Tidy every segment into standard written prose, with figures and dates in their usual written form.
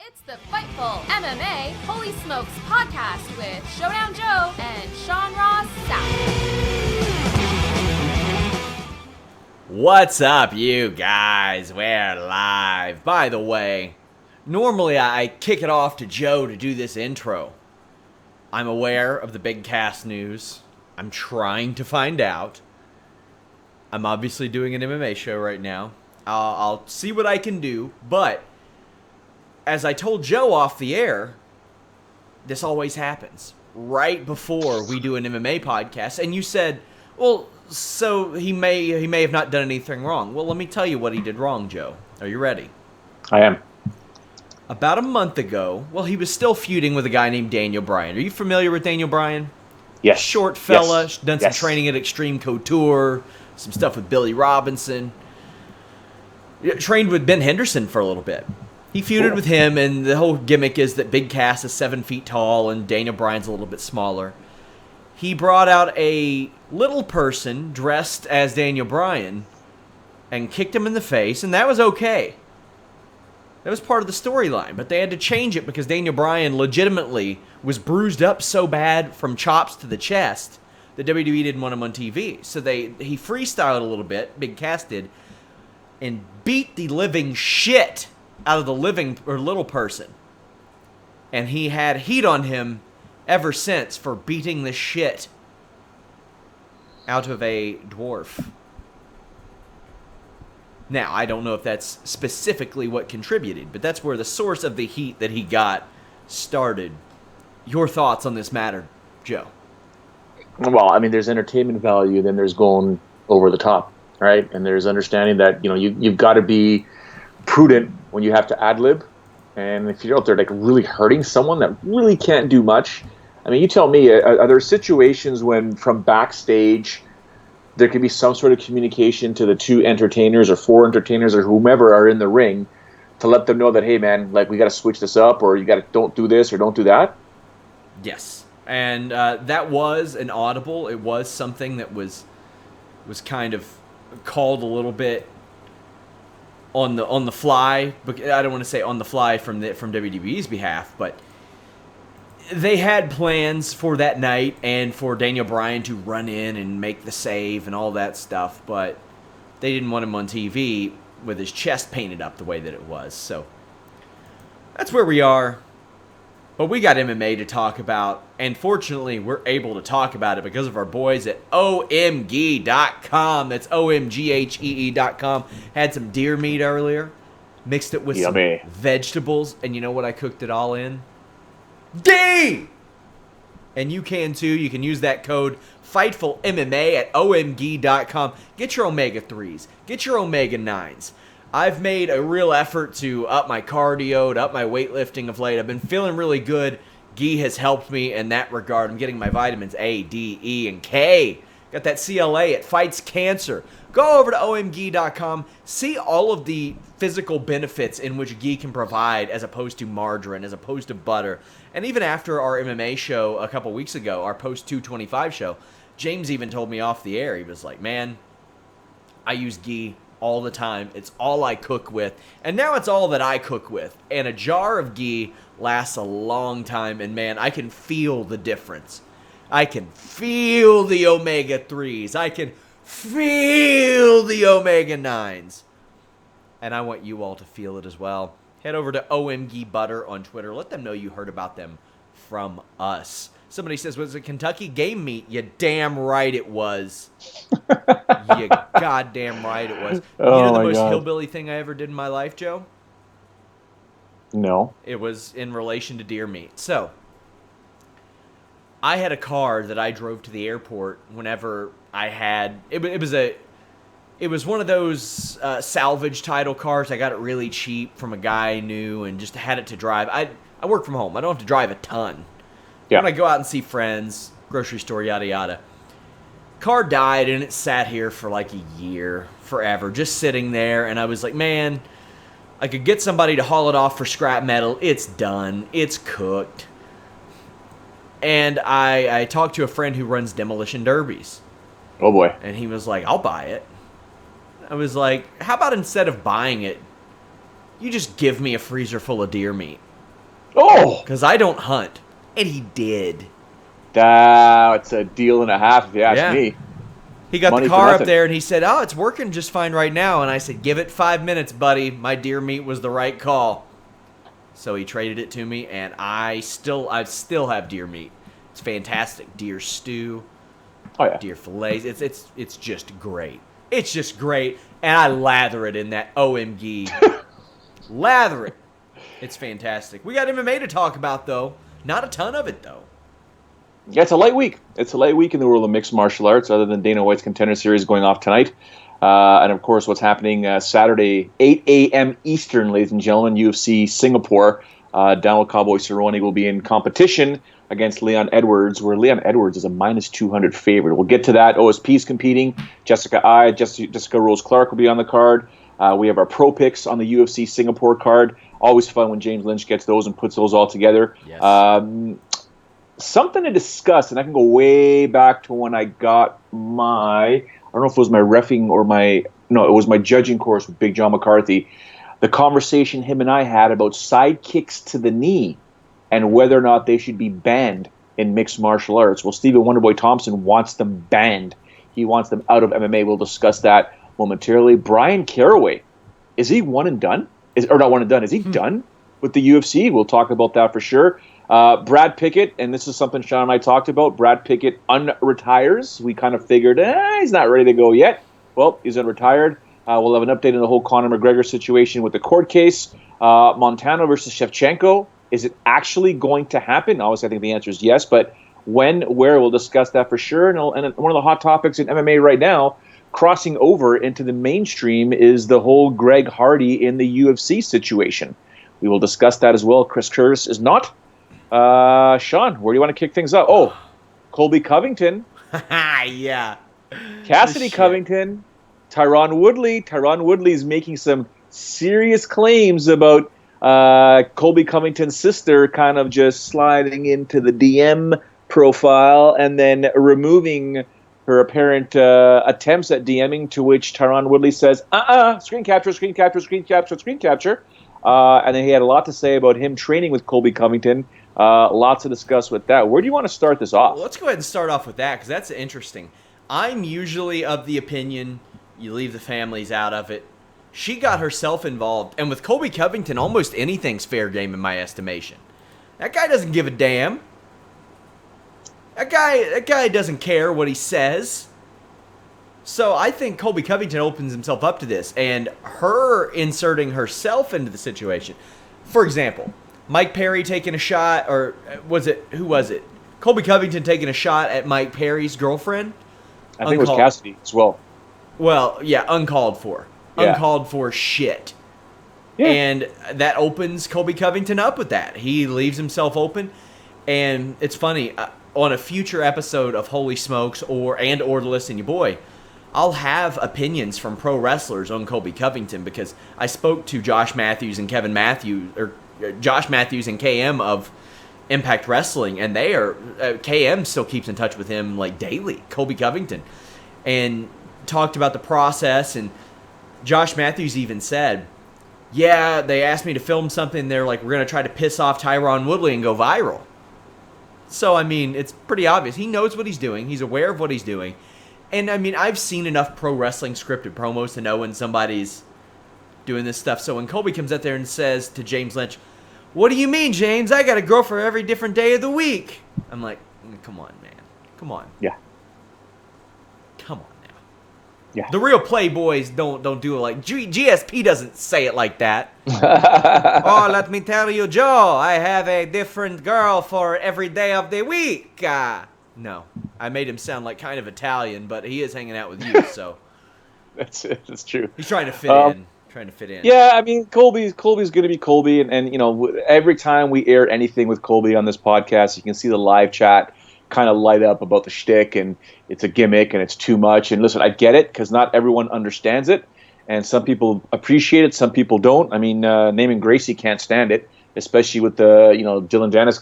It's the Fightful MMA Holy Smokes podcast with Showdown Joe and Sean Ross Sapp. What's up, you guys? We're live. By the way, normally I kick it off to Joe to do this intro. I'm aware of the big cast news. I'm trying to find out. I'm obviously doing an MMA show right now. I'll see what I can do, but as I told Joe off the air, this always happens right before we do an MMA podcast. And you said, well, so he may have not done anything wrong. Well, let me tell you what he did wrong, Joe. Are you ready? I am. About a month ago, well, he was still feuding with a guy named Daniel Bryan. Are you familiar with Daniel Bryan? Yes. Short fella, yes. Done some training at Extreme Couture, some stuff with Billy Robinson. Trained with Ben Henderson for a little bit. He feuded with him, and the whole gimmick is that Big Cass is 7 feet tall and Daniel Bryan's a little bit smaller. He brought out a little person dressed as Daniel Bryan and kicked him in the face, and that was okay. That was part of the storyline, but they had to change it because Daniel Bryan legitimately was bruised up so bad from chops to the chest that WWE didn't want him on TV. So he freestyled a little bit, Big Cass did, and beat the living shit out of the little person. And he had heat on him ever since for beating the shit out of a dwarf. Now, I don't know if that's specifically what contributed, but that's where the source of the heat that he got started. Your thoughts on this matter, Joe? Well, I mean, there's entertainment value, then there's going over the top, right? And there's understanding that, you've got to be prudent when you have to ad-lib. And if you're out there, like, really hurting someone that really can't do much, I mean, you tell me, are there situations when from backstage there can be some sort of communication to the two entertainers or four entertainers or whomever are in the ring to let them know that, hey, man, like, we got to switch this up, or you got to don't do this or don't do that? Yes. And that was an audible. It was something that was kind of called a little bit on the fly. But I don't want to say on the fly from WWE's behalf, but they had plans for that night and for Daniel Bryan to run in and make the save and all that stuff, but they didn't want him on TV with his chest painted up the way that it was. So that's where we are. But we got MMA to talk about, and fortunately, we're able to talk about it because of our boys at OMG.com. That's OMGHEE.com. Had some deer meat earlier, mixed it with Yummy. some vegetables, and you know what I cooked it all in? D! And you can too. You can use that code FightfulMMA at OMG.com. Get your omega-3s. Get your omega-9s. I've made a real effort to up my cardio, to up my weightlifting of late. I've been feeling really good. Ghee has helped me in that regard. I'm getting my vitamins A, D, E, and K. Got that CLA. It fights cancer. Go over to OMG.com. See all of the physical benefits in which ghee can provide as opposed to margarine, as opposed to butter. And even after our MMA show a couple weeks ago, our post-225 show, James even told me off the air. He was like, man, I use ghee all the time. It's all I cook with. And now it's all that I cook with. And a jar of ghee lasts a long time. And man, I can feel the difference. I can feel the omega-3s. I can feel the omega-9s. And I want you all to feel it as well. Head over to OMG Butter on Twitter. Let them know you heard about them from us. Somebody says, was it Kentucky game meat? You damn right it was. You goddamn right it was. Oh, you know the my most God. hillbilly thing I ever did in my life, Joe? No. It was in relation to deer meat. So, I had a car that I drove to the airport whenever I had... It was one of those salvage title cars. I got it really cheap from a guy I knew and just had it to drive. I work from home. I don't have to drive a ton. Yeah. When I go out and see friends, grocery store, yada, yada. Car died, and it sat here for like a year, forever, just sitting there. And I was like, man, I could get somebody to haul it off for scrap metal. It's done. It's cooked. And I talked to a friend who runs demolition derbies. Oh, boy. And he was like, I'll buy it. I was like, how about instead of buying it, you just give me a freezer full of deer meat? Oh! Because I don't hunt. And he did. It's a deal and a half, if you ask me. He got Money the for car up nothing. there, and he said, "Oh, it's working just fine right now." And I said, "Give it 5 minutes, buddy. My deer meat was the right call." So he traded it to me, and I still have deer meat. It's fantastic. Deer stew, Oh, yeah. deer fillets. It's just great. It's just great, and I lather it in that OMG. Lather it. It's fantastic. We got MMA to talk about, though. Not a ton of it, though. Yeah, it's a light week. It's a light week in the world of mixed martial arts, other than Dana White's Contender Series going off tonight. And, of course, what's happening Saturday, 8 a.m. Eastern, ladies and gentlemen, UFC Singapore. Donald Cowboy Cerrone will be in competition against Leon Edwards, where Leon Edwards is a minus 200 favorite. We'll get to that. OSP's competing. Jessica Rose Clark will be on the card. We have our pro picks on the UFC Singapore card. Always fun when James Lynch gets those and puts those all together. Yes. Something to discuss, and I can go way back to when I got I don't know if it was my reffing or it was my judging course with Big John McCarthy. The conversation him and I had about side kicks to the knee and whether or not they should be banned in mixed martial arts. Well, Stephen Wonderboy Thompson wants them banned. He wants them out of MMA. We'll discuss that momentarily. Bryan Caraway, is he one and done? Not one and done. Is he done with the UFC? We'll talk about that for sure. Brad Pickett, and this is something Sean and I talked about. Brad Pickett unretires. We kind of figured he's not ready to go yet. Well, he's unretired. We'll have an update on the whole Conor McGregor situation with the court case. Montano versus Shevchenko. Is it actually going to happen? Obviously, I think the answer is yes, but when, where, we'll discuss that for sure. And one of the hot topics in MMA right now, crossing over into the mainstream, is the whole Greg Hardy in the UFC situation. We will discuss that as well. Chris Curtis is not. Sean, where do you want to kick things up? Oh, Colby Covington. Yeah. Cassidy Covington. Tyron Woodley. Tyron Woodley is making some serious claims about Colby Covington's sister kind of just sliding into the DM profile and then removing her apparent attempts at DMing, to which Tyron Woodley says, screen capture, screen capture, screen capture, screen capture. And then he had a lot to say about him training with Colby Covington. Lots to discuss with that. Where do you want to start this off? Well, let's go ahead and start off with that, because that's interesting. I'm usually of the opinion you leave the families out of it. She got herself involved. And with Colby Covington, almost anything's fair game in my estimation. That guy doesn't give a damn. That guy doesn't care what he says. So I think Colby Covington opens himself up to this, and her inserting herself into the situation. For example, Mike Perry taking a shot, or who was it? Colby Covington taking a shot at Mike Perry's girlfriend? I think it was Cassidy as well. Well, yeah, uncalled for. Yeah. Uncalled for shit. Yeah. And that opens Colby Covington up with that. He leaves himself open. And it's funny, on a future episode of Holy Smokes or to Listen Your Boy, I'll have opinions from pro wrestlers on Colby Covington, because I spoke to Josh Matthews and Josh Matthews and KM of Impact Wrestling, and they are KM still keeps in touch with him like daily, Colby Covington, and talked about the process. And Josh Matthews even said, yeah, they asked me to film something, they're like, we're going to try to piss off Tyron Woodley and go viral. So, I mean, it's pretty obvious. He knows what he's doing. He's aware of what he's doing. And, I mean, I've seen enough pro wrestling scripted promos to know when somebody's doing this stuff. So when Colby comes out there and says to James Lynch, what do you mean, James? I got a girl for every different day of the week. I'm like, come on, man. Come on. Yeah. Come on now. Yeah. The real playboys don't do it like... GSP doesn't say it like that. Oh, let me tell you, Joe, I have a different girl for every day of the week. No. I made him sound like kind of Italian, but he is hanging out with you, so... That's it. That's true. He's trying to fit in. Yeah, I mean, Colby's going to be Colby, and you know, every time we air anything with Colby on this podcast, you can see the live chat kind of light up about the shtick, and it's a gimmick, and it's too much. And listen, I get it, because not everyone understands it, and some people appreciate it, some people don't. I mean, Naaman Gracie can't stand it, especially with the Dylan Dennis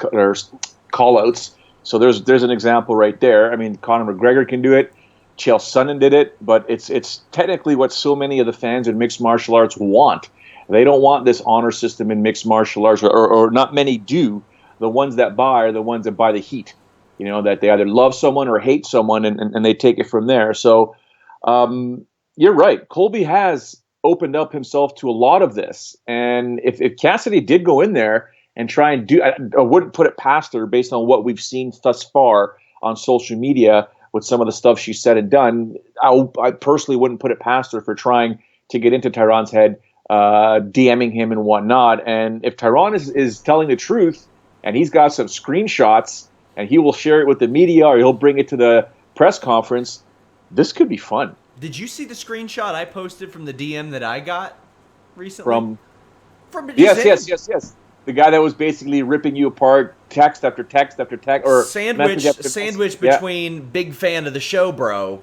call-outs. So there's an example right there. I mean, Conor McGregor can do it. Chael Sonnen did it, but it's technically what so many of the fans in mixed martial arts want. They don't want this honor system in mixed martial arts, or not many do. The ones that buy are the ones that buy the heat. That they either love someone or hate someone, and they take it from there. So you're right. Colby has opened up himself to a lot of this. And if Cassidy did go in there and try and do, I wouldn't put it past her based on what we've seen thus far on social media with some of the stuff she said and done. I personally wouldn't put it past her for trying to get into Tyron's head, DMing him and whatnot. And if Tyron is telling the truth and he's got some screenshots and he will share it with the media or he'll bring it to the press conference, this could be fun. Did you see the screenshot I posted from the DM that I got recently? From yes. The guy that was basically ripping you apart, text after text after text, or sandwich between big fan of the show, bro.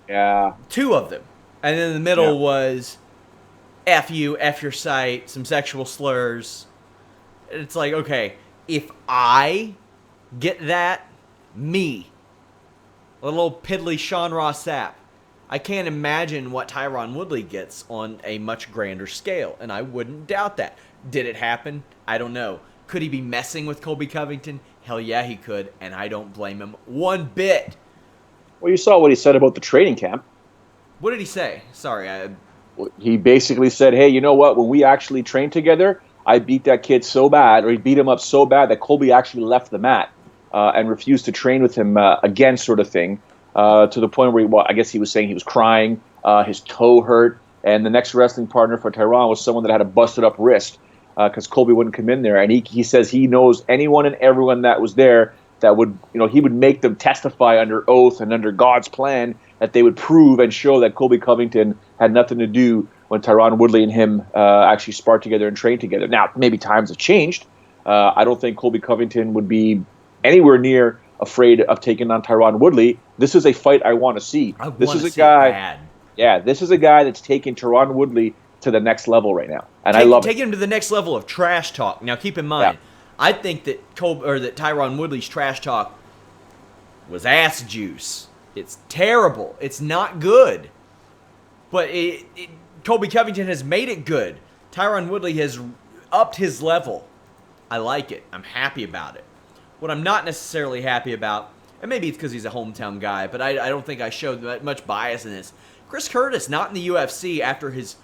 Yeah. 2 of them, and then in the middle was F you, F your site, some sexual slurs. It's like, okay, if I get that, me, a little piddly Sean Ross Sapp, I can't imagine what Tyron Woodley gets on a much grander scale, and I wouldn't doubt that. Did it happen? I don't know. Could he be messing with Colby Covington? Hell yeah, he could, and I don't blame him one bit. Well, you saw what he said about the training camp. What did he say? Sorry, he basically said, hey, you know what? When we actually trained together, I beat that kid so bad, or he beat him up so bad that Colby actually left the mat and refused to train with him again, sort of thing. To the point where I guess he was saying he was crying, his toe hurt, and the next wrestling partner for Tyron was someone that had a busted up wrist because Colby wouldn't come in there. And he says he knows anyone and everyone that was there that would, he would make them testify under oath and under God's plan that they would prove and show that Colby Covington had nothing to do when Tyron Woodley and him actually sparred together and trained together. Now, maybe times have changed. I don't think Colby Covington would be anywhere near afraid of taking on Tyron Woodley. This is a fight I want to see. This is a guy that's taking Tyron Woodley to the next level right now, and I love it. Taking him to the next level of trash talk. Now, keep in mind, I think that Tyron Woodley's trash talk was ass juice. It's terrible. It's not good, but Colby Covington has made it good. Tyron Woodley has upped his level. I like it. I'm happy about it. What I'm not necessarily happy about, and maybe it's because he's a hometown guy, but I don't think I showed that much bias in this. Chris Curtis not in the UFC after his,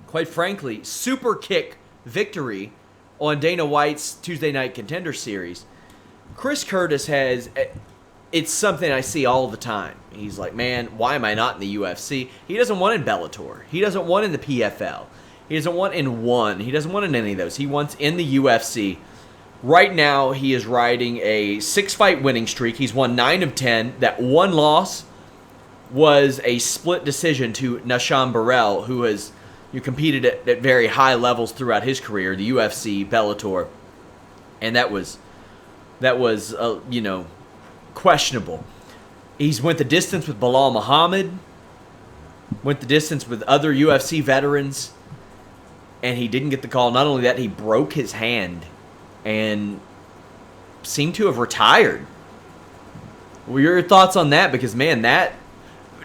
quite frankly, super kick victory on Dana White's Tuesday Night Contender Series. Chris Curtis it's something I see all the time. He's like, man, why am I not in the UFC? He doesn't want in Bellator. He doesn't want in the PFL. He doesn't want in ONE. He doesn't want in any of those. He wants in the UFC. Right now, he is riding a 6-fight winning streak. He's won 9 of 10. That one loss was a split decision to Nashan Burrell, who has competed at very high levels throughout his career, the UFC, Bellator, and that was questionable. He's went the distance with Bilal Muhammad, went the distance with other UFC veterans, and he didn't get the call. Not only that, he broke his hand and seemed to have retired. What are your thoughts on that? Because, man, that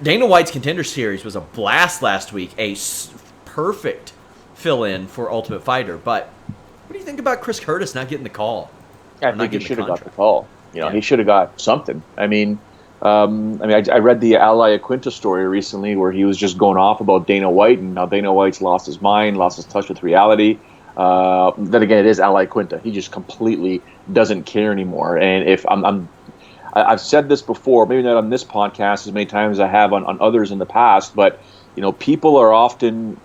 Dana White's Contender Series was a blast last week. A perfect fill-in for Ultimate Fighter. But what do you think about Chris Curtis not getting the call? I think he should have got the call. He should have got something. I read the Ally Aquinta story recently where he was just going off about Dana White and how Dana White's lost his mind, lost his touch with reality. Then again, it is Ally Aquinta. He just completely doesn't care anymore. And if I've said this before, maybe not on this podcast as many times as I have on others in the past, but people are often,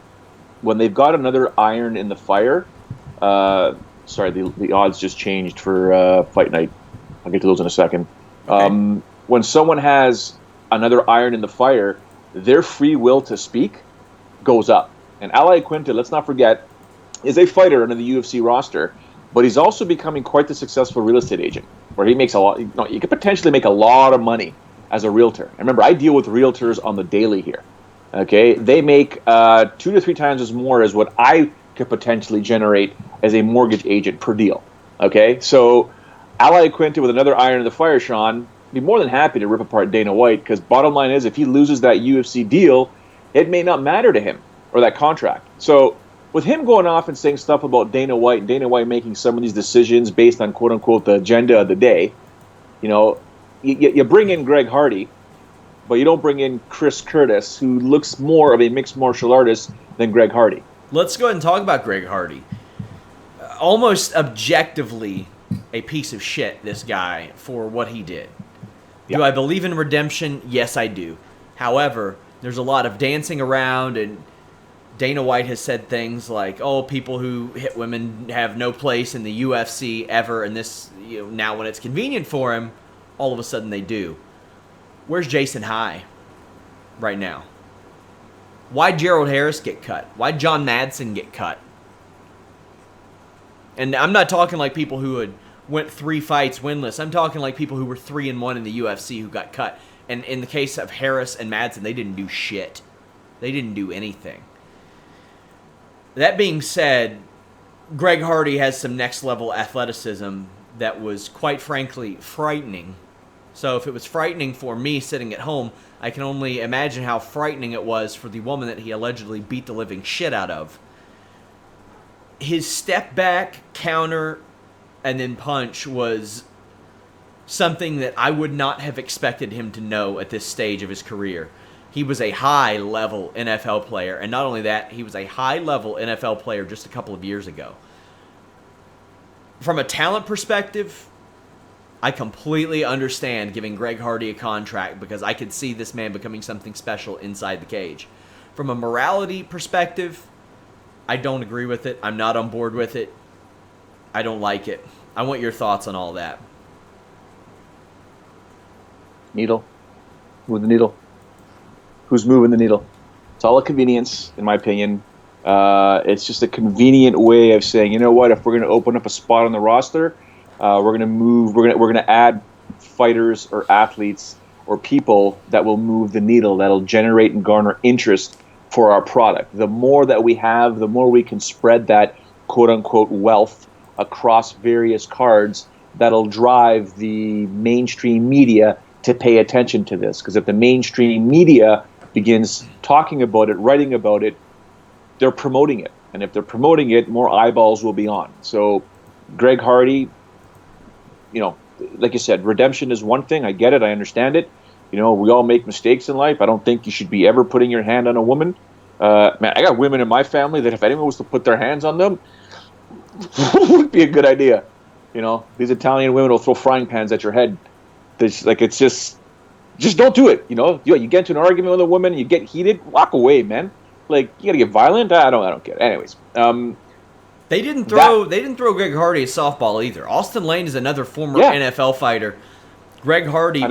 when they've got another iron in the fire. The odds just changed for Fight Night. I'll get to those in a second. Okay. When someone has another iron in the fire, their free will to speak goes up. And Ally Aquinta, let's not forget, is a fighter under the UFC roster, but he's also becoming quite the successful real estate agent, where he makes a lot. You could potentially make a lot of money as a realtor. And remember, I deal with realtors on the daily here. Okay, they make 2 to 3 times as more as what I could potentially generate as a mortgage agent per deal. Okay, so Ally Aquinta with another iron in the fire, Sean, be more than happy to rip apart Dana White, because bottom line is, if he loses that UFC deal, it may not matter to him, or that contract. So with him going off and saying stuff about Dana White and Dana White making some of these decisions based on quote unquote the agenda of the day, you bring in Greg Hardy, but you don't bring in Chris Curtis, who looks more of a mixed martial artist than Greg Hardy. Let's go ahead and talk about Greg Hardy. Almost objectively a piece of shit, this guy, for what he did. Yeah. Do I believe in redemption? Yes, I do. However, there's a lot of dancing around, and Dana White has said things like, "Oh, people who hit women have no place in the UFC ever," and this, now when it's convenient for him, all of a sudden they do. Where's Jason High right now? Why'd Gerald Harris get cut? Why'd John Madsen get cut? And I'm not talking like people who had went 3 fights winless. I'm talking like people who were 3-1 in the UFC who got cut. And in the case of Harris and Madsen, they didn't do shit. They didn't do anything. That being said, Greg Hardy has some next-level athleticism that was, quite frankly, frightening. So if it was frightening for me sitting at home, I can only imagine how frightening it was for the woman that he allegedly beat the living shit out of. His step back, counter, and then punch was something that I would not have expected him to know at this stage of his career. He was a high-level NFL player, and not only that, he was a high-level NFL player just a couple of years ago. From a talent perspective, I completely understand giving Greg Hardy a contract because I could see this man becoming something special inside the cage. From a morality perspective, I don't agree with it. I'm not on board with it. I don't like it. I want your thoughts on all that. Needle. Move the needle. Who's moving the needle? It's all a convenience, in my opinion. It's just a convenient way of saying, you know what? If we're going to open up a spot on the roster, we're going to move. We're going to add fighters or athletes or people that will move the needle, that'll generate and garner interest for our product. The more that we have, the more we can spread that quote unquote wealth across various cards. That'll drive the mainstream media to pay attention to this. Because if the mainstream media begins talking about it, writing about it, they're promoting it. And if they're promoting it, more eyeballs will be on. So Greg Hardy, like you said, redemption is one thing. I get it. I understand it. We all make mistakes in life. I don't think you should be ever putting your hand on a woman. Man, I got women in my family that if anyone was to put their hands on them, it would be a good idea. These Italian women will throw frying pans at your head. It's just don't do it. You get into an argument with a woman, you get heated, walk away, man. You gotta get violent. I don't get it. Anyways, they didn't throw Greg Hardy a softball either. Austin Lane is another former NFL fighter. Greg Hardy,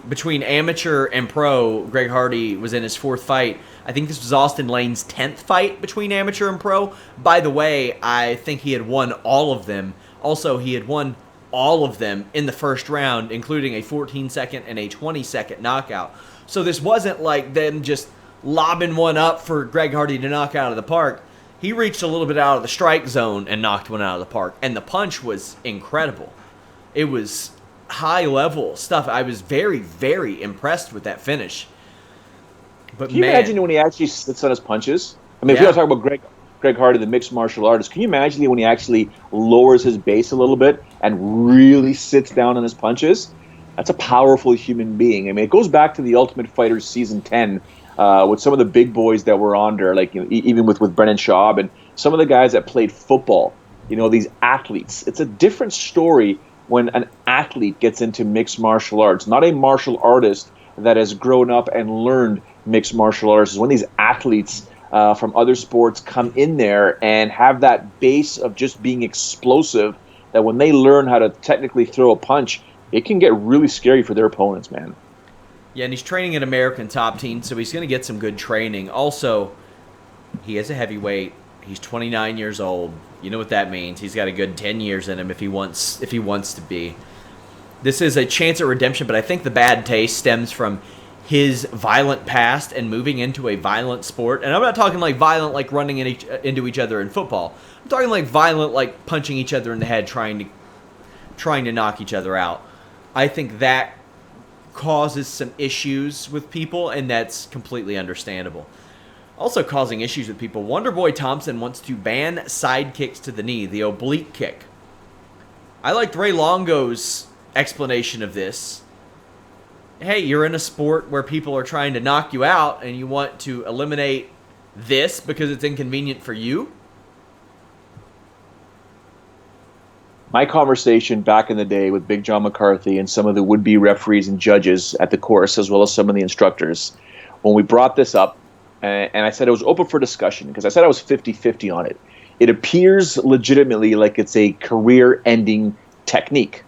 between amateur and pro, Greg Hardy was in his 4th fight. I think this was Austin Lane's 10th fight between amateur and pro. By the way, I think he had won all of them. Also, he had won all of them in the first round, including a 14-second and a 20-second knockout. So this wasn't like them just lobbing one up for Greg Hardy to knock out of the park. He reached a little bit out of the strike zone and knocked one out of the park. And the punch was incredible. It was high-level stuff. I was very, very impressed with that finish. But can you imagine when he actually sits on his punches? I mean, if you want to talk about Greg Hardy, the mixed martial artist, can you imagine when he actually lowers his base a little bit and really sits down on his punches? That's a powerful human being. I mean, it goes back to the Ultimate Fighter Season 10 with some of the big boys that were on there, even with Brennan Schaub and some of the guys that played football, these athletes. It's a different story when an athlete gets into mixed martial arts, not a martial artist that has grown up and learned mixed martial arts. Is when these athletes from other sports come in there and have that base of just being explosive, that when they learn how to technically throw a punch, it can get really scary for their opponents, man. Yeah, and he's training at American Top Team, so he's going to get some good training. Also, he is a heavyweight. He's 29 years old. You know what that means. He's got a good 10 years in him if he wants to be. This is a chance at redemption, but I think the bad taste stems from his violent past and moving into a violent sport. And I'm not talking like violent like running into each other in football. I'm talking like violent like punching each other in the head, trying to knock each other out. I think that causes some issues with people, and that's completely understandable. Also causing issues with people. Wonderboy Thompson wants to ban side kicks to the knee, the oblique kick. I liked Ray Longo's explanation of this. Hey, you're in a sport where people are trying to knock you out and you want to eliminate this because it's inconvenient for you? My conversation back in the day with Big John McCarthy and some of the would-be referees and judges at the course, as well as some of the instructors, when we brought this up, and I said it was open for discussion, because I said I was 50-50 on it. It appears legitimately like it's a career-ending technique.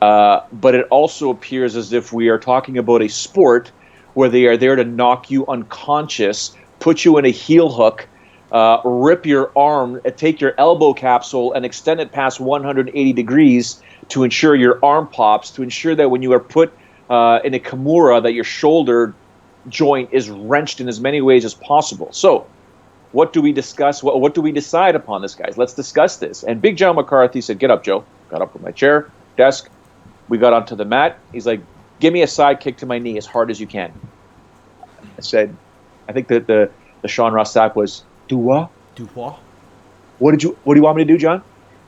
But it also appears as if we are talking about a sport where they are there to knock you unconscious, put you in a heel hook, rip your arm, take your elbow capsule and extend it past 180 degrees to ensure your arm pops, to ensure that when you are put in a kimura, that your shoulder joint is wrenched in as many ways as possible. So what do we discuss? What do we decide upon this, guys? Let's discuss this. And Big John McCarthy said, get up, Joe. Got up from my chair, desk. We got onto the mat. He's like, give me a side kick to my knee as hard as you can. I said, I think that the Sean Ross Sapp was, do what? Do what? What do you want me to do, John?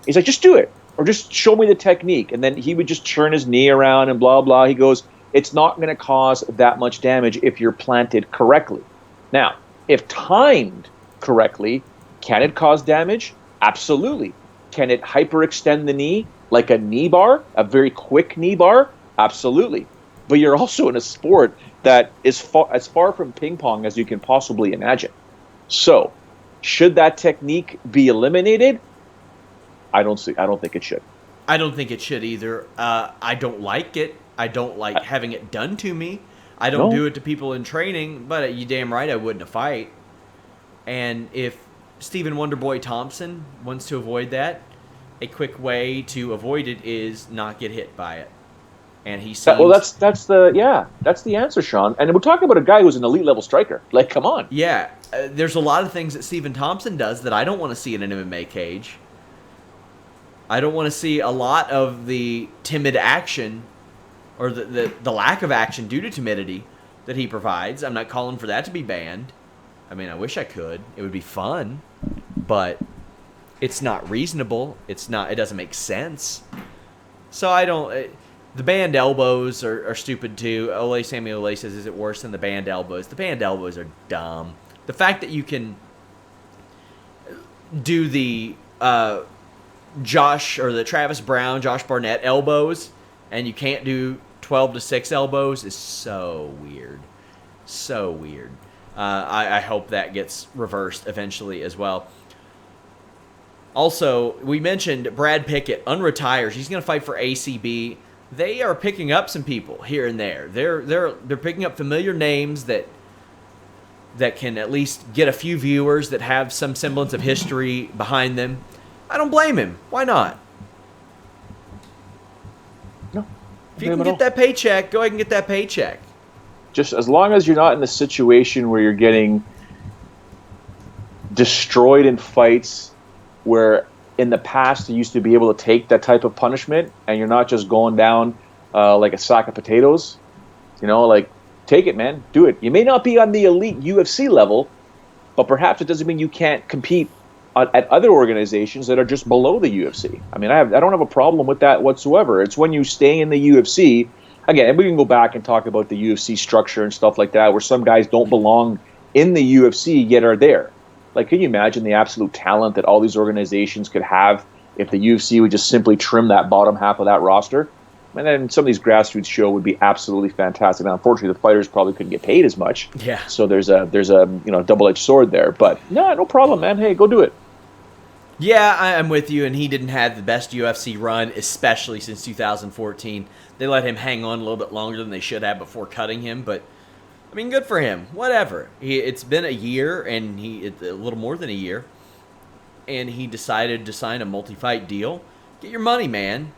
He's like, just do it. Or just show me the technique. And then he would just turn his knee around and blah, blah. He goes, it's not going to cause that much damage if you're planted correctly. Now, if timed correctly, can it cause damage? Absolutely. Can it hyperextend the knee like a knee bar, a very quick knee bar? Absolutely. But you're also in a sport that is as far from ping pong as you can possibly imagine. So, should that technique be eliminated? I don't think it should. I don't think it should either. I don't like it. I don't like having it done to me. I don't do it to people in training, but you damn right I wouldn't fight. And if Stephen Wonderboy Thompson wants to avoid that, a quick way to avoid it is not get hit by it. And he seems... Well, that's the answer, Sean. And we're talking about a guy who's an elite level striker. Like, come on. Yeah, there's a lot of things that Stephen Thompson does that I don't want to see in an MMA cage. I don't want to see a lot of the timid action or the lack of action due to timidity that he provides. I'm not calling for that to be banned. I mean, I wish I could. It would be fun, but it's not reasonable. It doesn't make sense. So I don't... The banned elbows are stupid too. Samuel Ole says, is it worse than the banned elbows? The banned elbows are dumb. The fact that you can do the Travis Brown, Josh Barnett elbows, and you can't do 12-6 elbows is so weird. So weird. I hope that gets reversed eventually as well. Also, we mentioned Brad Pickett, unretires. He's going to fight for ACB. They are picking up some people here and there. They're picking up familiar names that can at least get a few viewers that have some semblance of history behind them. I don't blame him. Why not? No. If you can get that paycheck, go ahead and get that paycheck. Just as long as you're not in a situation where you're getting destroyed in fights where in the past you used to be able to take that type of punishment and you're not just going down like a sack of potatoes, take it, man. Do it. You may not be on the elite UFC level, but perhaps it doesn't mean you can't compete at other organizations that are just below the UFC. I mean, I don't have a problem with that whatsoever. It's when you stay in the UFC, again, and we can go back and talk about the UFC structure and stuff like that, where some guys don't belong in the UFC yet are there. Like, can you imagine the absolute talent that all these organizations could have if the UFC would just simply trim that bottom half of that roster? And then some of these grassroots show would be absolutely fantastic. Now, unfortunately, the fighters probably couldn't get paid as much. Yeah. So there's a double-edged sword there. But no problem, man. Hey, go do it. Yeah, I'm with you. And he didn't have the best UFC run, especially since 2014. They let him hang on a little bit longer than they should have before cutting him. But I mean, good for him. Whatever. It's been a year, and a little more than a year, and he decided to sign a multi-fight deal. Get your money, man.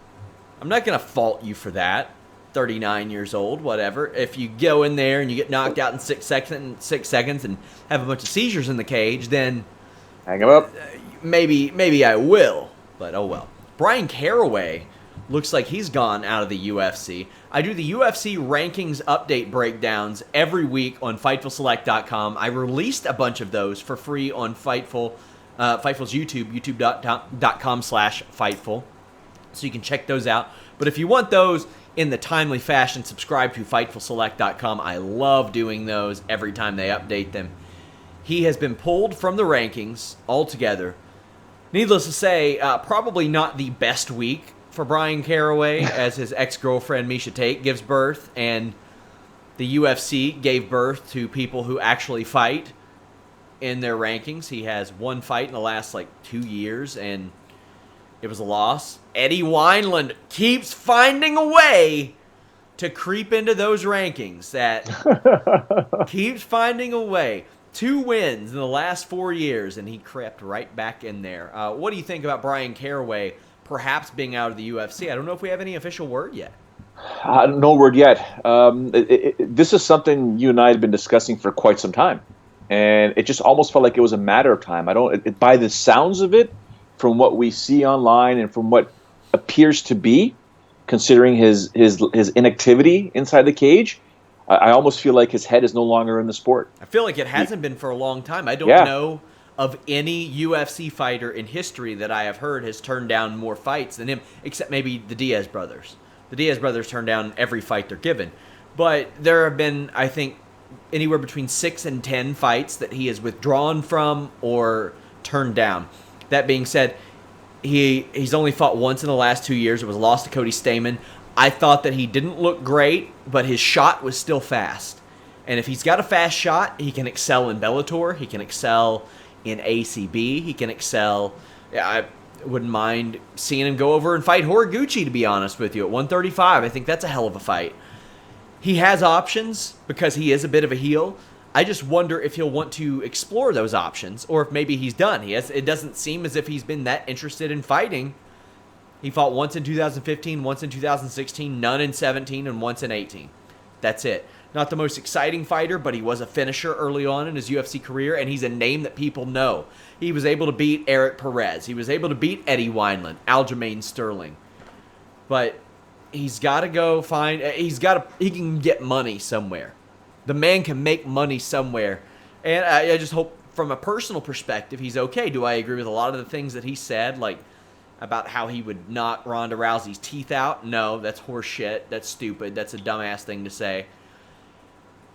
I'm not going to fault you for that. 39 years old, whatever. If you go in there and you get knocked out in 6 seconds and have a bunch of seizures in the cage, then hang him up. Maybe I will, but oh well. Bryan Caraway looks like he's gone out of the UFC. I do the UFC rankings update breakdowns every week on FightfulSelect.com. I released a bunch of those for free on Fightful's YouTube, youtube.com/Fightful. So you can check those out. But if you want those in the timely fashion, subscribe to FightfulSelect.com. I love doing those every time they update them. He has been pulled from the rankings altogether. Needless to say, probably not the best week for Bryan Caraway as his ex-girlfriend Miesha Tate gives birth, and the UFC gave birth to people who actually fight in their rankings. He has one fight in the last 2 years, and it was a loss. Eddie Wineland keeps finding a way to creep into those rankings. That keeps finding a way. 2 wins in the last 4 years, and he crept right back in there. What do you think about Bryan Caraway perhaps being out of the UFC? I don't know if we have any official word yet. No word yet. This is something you and I had been discussing for quite some time, and it just almost felt like it was a matter of time. By the sounds of it, from what we see online and from what appears to be, considering his inactivity inside the cage, I almost feel like his head is no longer in the sport. I feel like it hasn't been for a long time. I don't know of any UFC fighter in history that I have heard has turned down more fights than him, except maybe the Diaz brothers. The Diaz brothers turn down every fight they're given. But there have been, I think, anywhere between 6 and 10 fights that he has withdrawn from or turned down. That being said, he's only fought once in the last 2 years. It was a loss to Cody Stamann. I thought that he didn't look great, but his shot was still fast. And if he's got a fast shot, he can excel in Bellator. He can excel in ACB. He can excel. I wouldn't mind seeing him go over and fight Horiguchi, to be honest with you, at 135. I think that's a hell of a fight. He has options because he is a bit of a heel. I just wonder if he'll want to explore those options, or if maybe he's done. It doesn't seem as if he's been that interested in fighting. He fought once in 2015, once in 2016, none in 17, and once in 18. That's it. Not the most exciting fighter, but he was a finisher early on in his UFC career, and he's a name that people know. He was able to beat Eric Perez. He was able to beat Eddie Wineland, Aljamain Sterling. But he's got to go find... He can get money somewhere. The man can make money somewhere. And I just hope, from a personal perspective, he's okay. Do I agree with a lot of the things that he said, about how he would knock Ronda Rousey's teeth out? No, that's horse shit. That's stupid. That's a dumbass thing to say.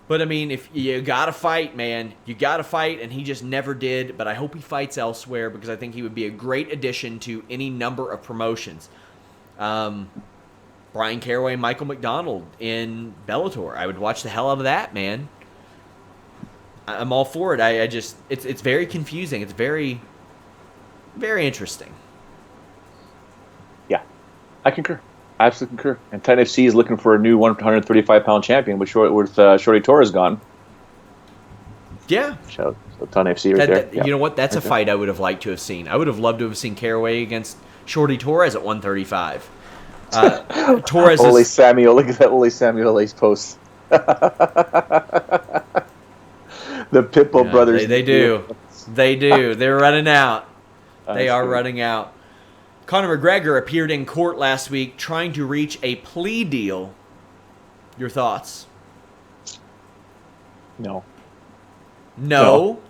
But, I mean, if you got to fight, man, you got to fight, and he just never did. But I hope he fights elsewhere because I think he would be a great addition to any number of promotions. Bryan Caraway, Michael McDonald in Bellator. I would watch the hell out of that, man. I'm all for it. It's very confusing. It's very, very interesting. Yeah, I concur. I absolutely concur. And Titan FC is looking for a new 135-pound champion with Shorty Torres gone. Yeah. So Titan FC right there. Yeah. You know what? That's a fight I would have liked to have seen. I would have loved to have seen Caraway against Shorty Torres at 135. Torres Holy Samuel, look at that Holy Samuel Ace post. The Pitbull brothers. They do. They do. They're running out. They are running out. Conor McGregor appeared in court last week trying to reach a plea deal. Your thoughts? No. No?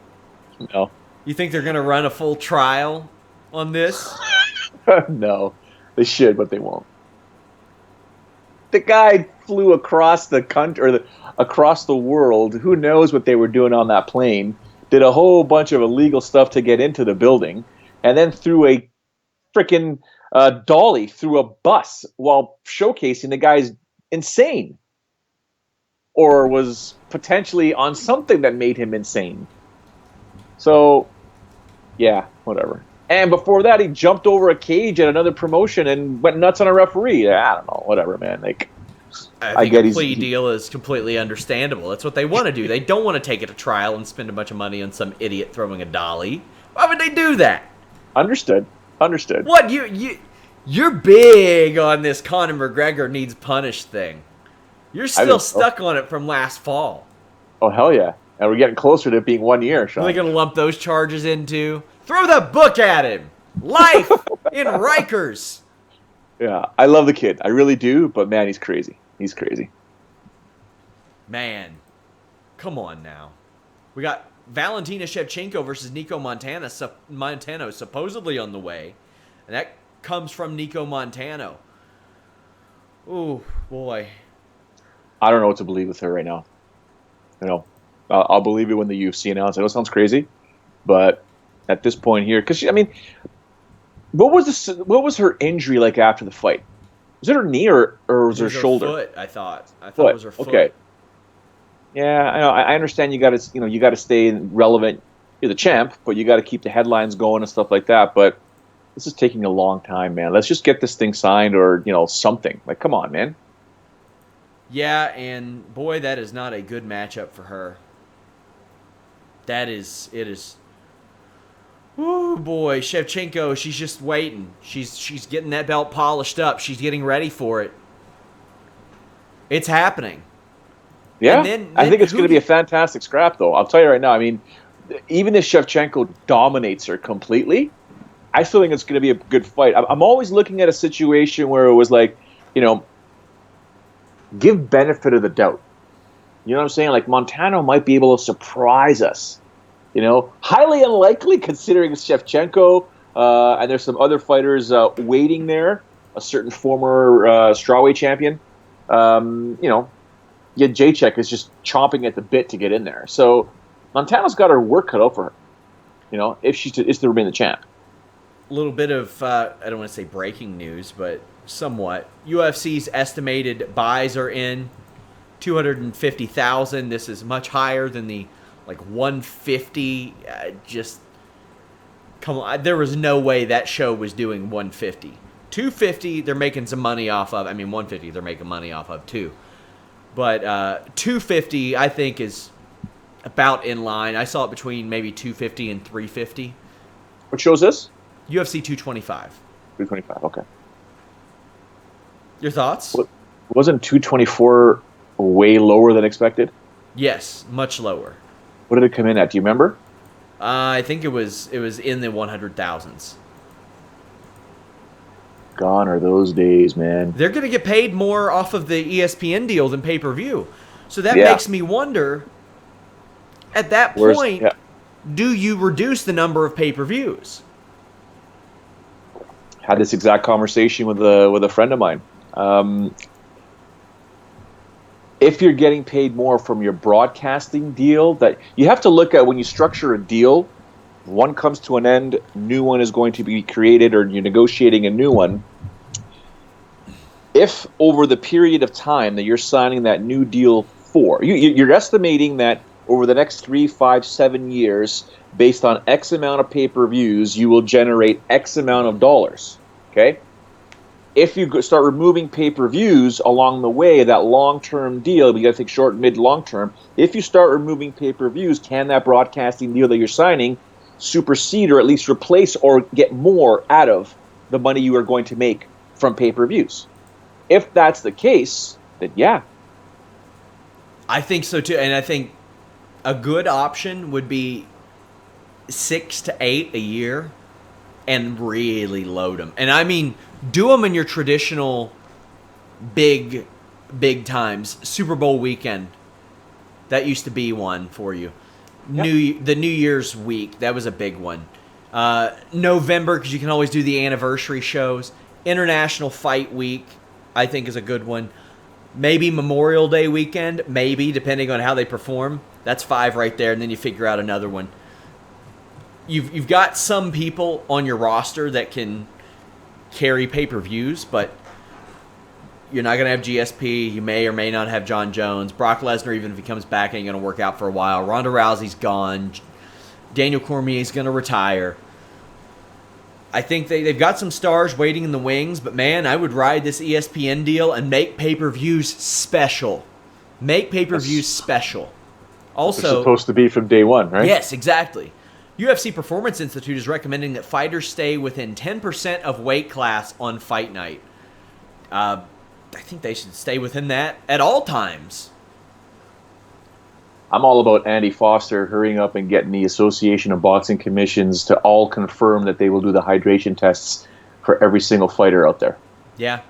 No. You think they're going to run a full trial on this? No. They should, but they won't. The guy flew across the country, or across the world. Who knows what they were doing on that plane? Did a whole bunch of illegal stuff to get into the building, and then threw a freaking dolly through a bus while showcasing the guy's insane, or was potentially on something that made him insane. So, yeah, whatever. And before that, he jumped over a cage at another promotion and went nuts on a referee. I don't know, whatever, man. I think a plea deal is completely understandable. That's what they want to do. They don't want to take it to trial and spend a bunch of money on some idiot throwing a dolly. Why would they do that? Understood. What you're big on this Conor McGregor needs punished thing. You're still stuck on it from last fall. Oh hell yeah! And we're getting closer to it being 1 year, Sean. Are they going to lump those charges into? Throw the book at him. Life in Rikers. Yeah, I love the kid. I really do, but man, he's crazy. He's crazy. Man, come on now. We got Valentina Shevchenko versus Montano supposedly on the way. And that comes from Nico Montano. Ooh, boy. I don't know what to believe with her right now. I'll believe it when the UFC announces. I know it sounds crazy, but at this point here, because what was her injury like after the fight? Was it her knee or was it her shoulder? Foot, I thought it was her foot. Okay. Yeah, I understand. You got to stay relevant. You're the champ, but you got to keep the headlines going and stuff like that. But this is taking a long time, man. Let's just get this thing signed or something. Like, come on, man. Yeah, and boy, that is not a good matchup for her. It is. Ooh, boy, Shevchenko, she's just waiting. She's getting that belt polished up. She's getting ready for it. It's happening. Yeah, I think it's going to be a fantastic scrap, though. I'll tell you right now. I mean, even if Shevchenko dominates her completely, I still think it's going to be a good fight. I'm always looking at a situation where it was like, give benefit of the doubt. You know what I'm saying? Like, Montano might be able to surprise us. Highly unlikely considering Shevchenko, and there's some other fighters waiting there. A certain former strawweight champion. Jacek is just chomping at the bit to get in there. So Montano's got her work cut out for her. If she is to remain the champ. A little bit of I don't want to say breaking news, but somewhat. UFC's estimated buys are in 250,000. This is much higher than the 150. Just come on. There was no way that show was doing 150. 250, they're making some money off of. 150, they're making money off of too. But 250, I think, is about in line. I saw it between maybe 250 and 350. What show is this? UFC 225. 225, okay. Your thoughts? Wasn't 224 way lower than expected? Yes, much lower. What did it come in at? Do you remember? I think it was in the 100,000s. Gone are those days, man. They're going to get paid more off of the ESPN deal than pay-per-view. So that makes me wonder, at that point, do you reduce the number of pay-per-views? Had this exact conversation with a friend of mine. If you're getting paid more from your broadcasting deal, that you have to look at when you structure a deal, one comes to an end, new one is going to be created, or you're negotiating a new one. If over the period of time that you're signing that new deal for, you're estimating that over the next 3, 5, 7 years, based on X amount of pay-per-views, you will generate X amount of dollars. Okay? If you start removing pay-per-views along the way, that long-term deal, you got to think short, mid, long-term. If you start removing pay-per-views, can that broadcasting deal that you're signing supersede or at least replace or get more out of the money you are going to make from pay-per-views? If that's the case, then yeah. I think so too, and I think a good option would be 6 to 8 a year and really load them. And do them in your traditional big times. Super Bowl weekend. That used to be one for you. Yep. The New Year's week. That was a big one. November, because you can always do the anniversary shows. International Fight Week, I think, is a good one. Maybe Memorial Day weekend. Maybe, depending on how they perform. That's 5 right there, and then you figure out another one. You've got some people on your roster that can carry pay-per-views, but you're not going to have GSP. You may or may not have John Jones. Brock Lesnar, even if he comes back, ain't going to work out for a while. Ronda Rousey's gone. Daniel Cormier's going to retire. I think they've got some stars waiting in the wings, but man, I would ride this ESPN deal and make pay-per-views special. Make pay-per-views special. Also, they're supposed to be from day one, right? Yes, exactly. UFC Performance Institute is recommending that fighters stay within 10% of weight class on fight night. I think they should stay within that at all times. I'm all about Andy Foster hurrying up and getting the Association of Boxing Commissions to all confirm that they will do the hydration tests for every single fighter out there. Yeah.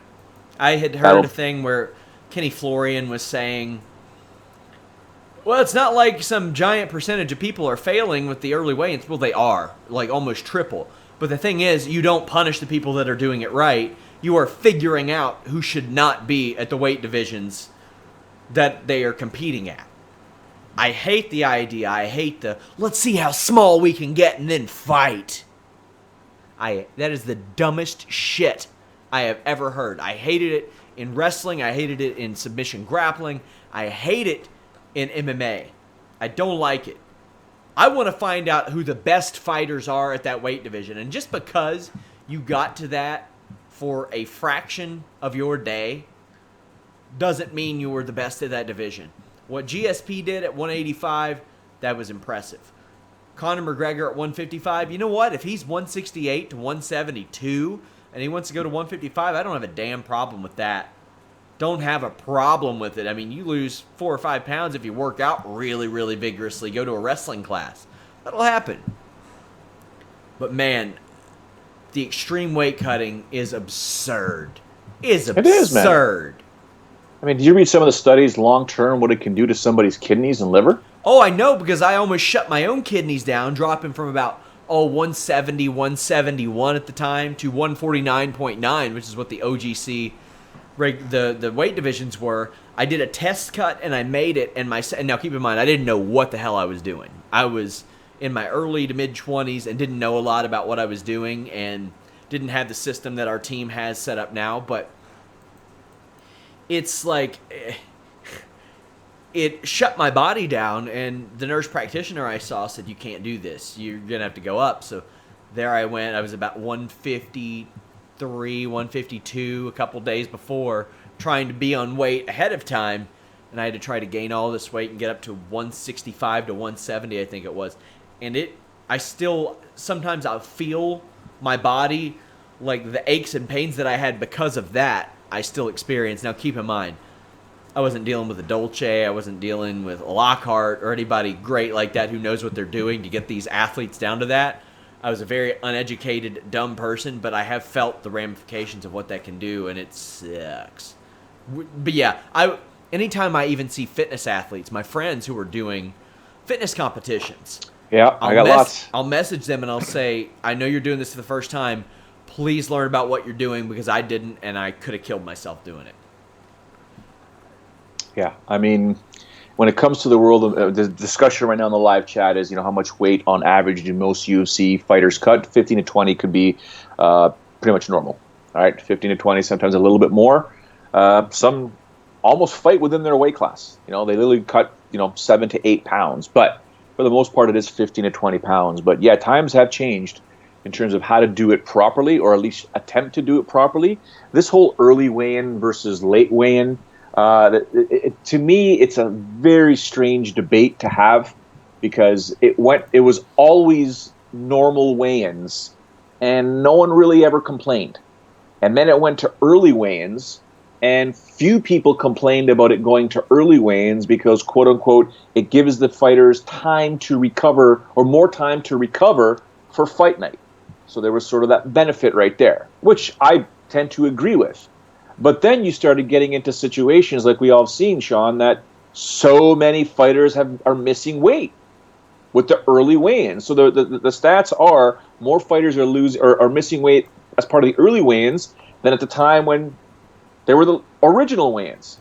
I had heard a thing where Kenny Florian was saying, well, it's not like some giant percentage of people are failing with the early weigh-ins. Well, they are, like almost triple. But the thing is, you don't punish the people that are doing it right. You are figuring out who should not be at the weight divisions that they are competing at. I hate the idea. I hate the, let's see how small we can get and then fight. That is the dumbest shit I have ever heard. I hated it in wrestling. I hated it in submission grappling. I hate it in MMA. I don't like it. I want to find out who the best fighters are at that weight division. And just because you got to that for a fraction of your day doesn't mean you were the best at that division. What GSP did at 185, that was impressive. Conor McGregor at 155, you know what? If he's 168 to 172 and he wants to go to 155, I don't have a damn problem with that. Don't have a problem with it. I mean, you lose 4 or 5 pounds if you work out really, really vigorously, go to a wrestling class. That'll happen. But man, the extreme weight cutting is absurd. It is, man. I mean, did you read some of the studies long-term, what it can do to somebody's kidneys and liver? Oh, I know, because I almost shut my own kidneys down, dropping from about 170, 171 at the time to 149.9, which is what the OGC, the weight divisions were. I did a test cut, and I made it, and now keep in mind, I didn't know what the hell I was doing. I was in my early to mid-20s and didn't know a lot about what I was doing and didn't have the system that our team has set up now, but it's like it shut my body down, and the nurse practitioner I saw said, you can't do this. You're going to have to go up. So there I went. I was about 153, 152 a couple days before, trying to be on weight ahead of time, and I had to try to gain all this weight and get up to 165 to 170, I think it was. And sometimes I'll feel my body, like the aches and pains that I had because of that, I still experience. Now, keep in mind, I wasn't dealing with a Dolce. I wasn't dealing with Lockhart or anybody great like that who knows what they're doing to get these athletes down to that. I was a very uneducated, dumb person, but I have felt the ramifications of what that can do, and it sucks. But yeah, anytime I even see fitness athletes, my friends who are doing fitness competitions, I got lots. I'll message them and I'll say, I know you're doing this for the first time. Please learn about what you're doing, because I didn't, and I could have killed myself doing it. Yeah, I mean, when it comes to the world of the discussion right now in the live chat is, how much weight on average do most UFC fighters cut? 15 to 20 could be pretty much normal. All right, 15 to 20, sometimes a little bit more. Some almost fight within their weight class. They literally cut 7 to 8 pounds, but for the most part, it is 15 to 20 pounds. But yeah, times have changed in terms of how to do it properly, or at least attempt to do it properly. This whole early weigh-in versus late weigh-in, to me, it's a very strange debate to have, because it was always normal weigh-ins, and no one really ever complained. And then it went to early weigh-ins, and few people complained about it going to early weigh-ins because, quote-unquote, it gives the fighters time to recover, or more time to recover for fight night. So there was sort of that benefit right there, which I tend to agree with. But then you started getting into situations like we all have seen, Sean, that so many fighters are missing weight with the early weigh-ins. So the stats are more fighters are missing weight as part of the early weigh-ins than at the time when they were the original weigh-ins.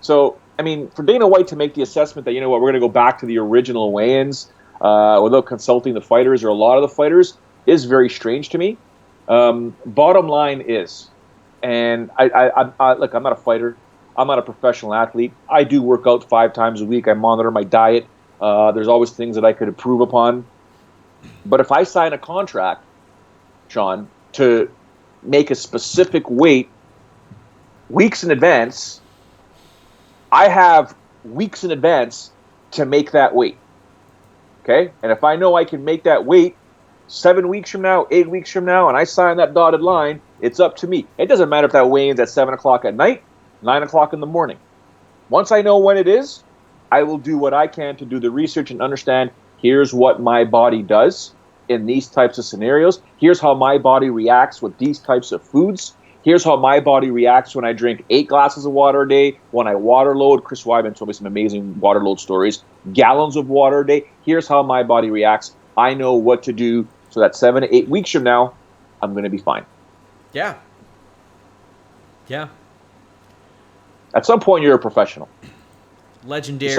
So, I mean, for Dana White to make the assessment that, we're going to go back to the original weigh-ins without consulting the fighters or a lot of the fighters is very strange to me. Bottom line is, and I look, I'm not a fighter. I'm not a professional athlete. I do work out 5 times a week. I monitor my diet. There's always things that I could improve upon. But if I sign a contract, Sean, to make a specific weight weeks in advance, I have weeks in advance to make that weight. Okay? And if I know I can make that weight 7 weeks from now, 8 weeks from now, and I sign that dotted line, it's up to me. It doesn't matter if that weigh-in's at 7 o'clock at night, 9 o'clock in the morning. Once I know when it is, I will do what I can to do the research and understand, here's what my body does in these types of scenarios. Here's how my body reacts with these types of foods. Here's how my body reacts when I drink 8 glasses of water a day, when I water load. Chris Weidman told me some amazing water load stories. Gallons of water a day. Here's how my body reacts. I know what to do so that 7 to 8 weeks from now, I'm going to be fine. Yeah. Yeah. At some point, you're a professional. Legendary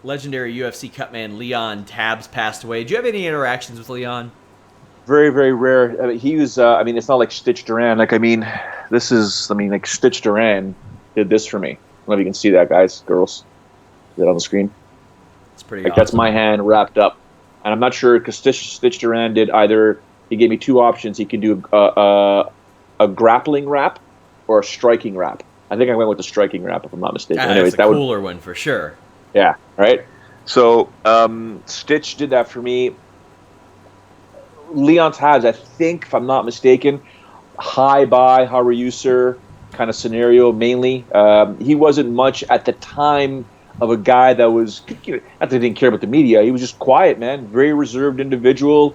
UFC cutman Leon Tabbs passed away. Do you have any interactions with Leon? Very, very rare. I mean, he was, it's not like Stitch Duran. Like Stitch Duran did this for me. I don't know if you can see that, guys, girls. Is it on the screen? It's pretty awesome. That's my hand wrapped up. And I'm not sure, because Stitch Duran did either, he gave me 2 options. He could do a grappling wrap or a striking wrap. I think I went with the striking wrap, if I'm not mistaken. Anyways, that's a cooler one for sure. Yeah, right? So, Stitch did that for me. Leon Tabbs, I think, if I'm not mistaken, hi, bye, how are you, sir, kind of scenario, mainly. He wasn't much at the time of a guy that was, not that he didn't care about the media, he was just quiet, man, very reserved individual,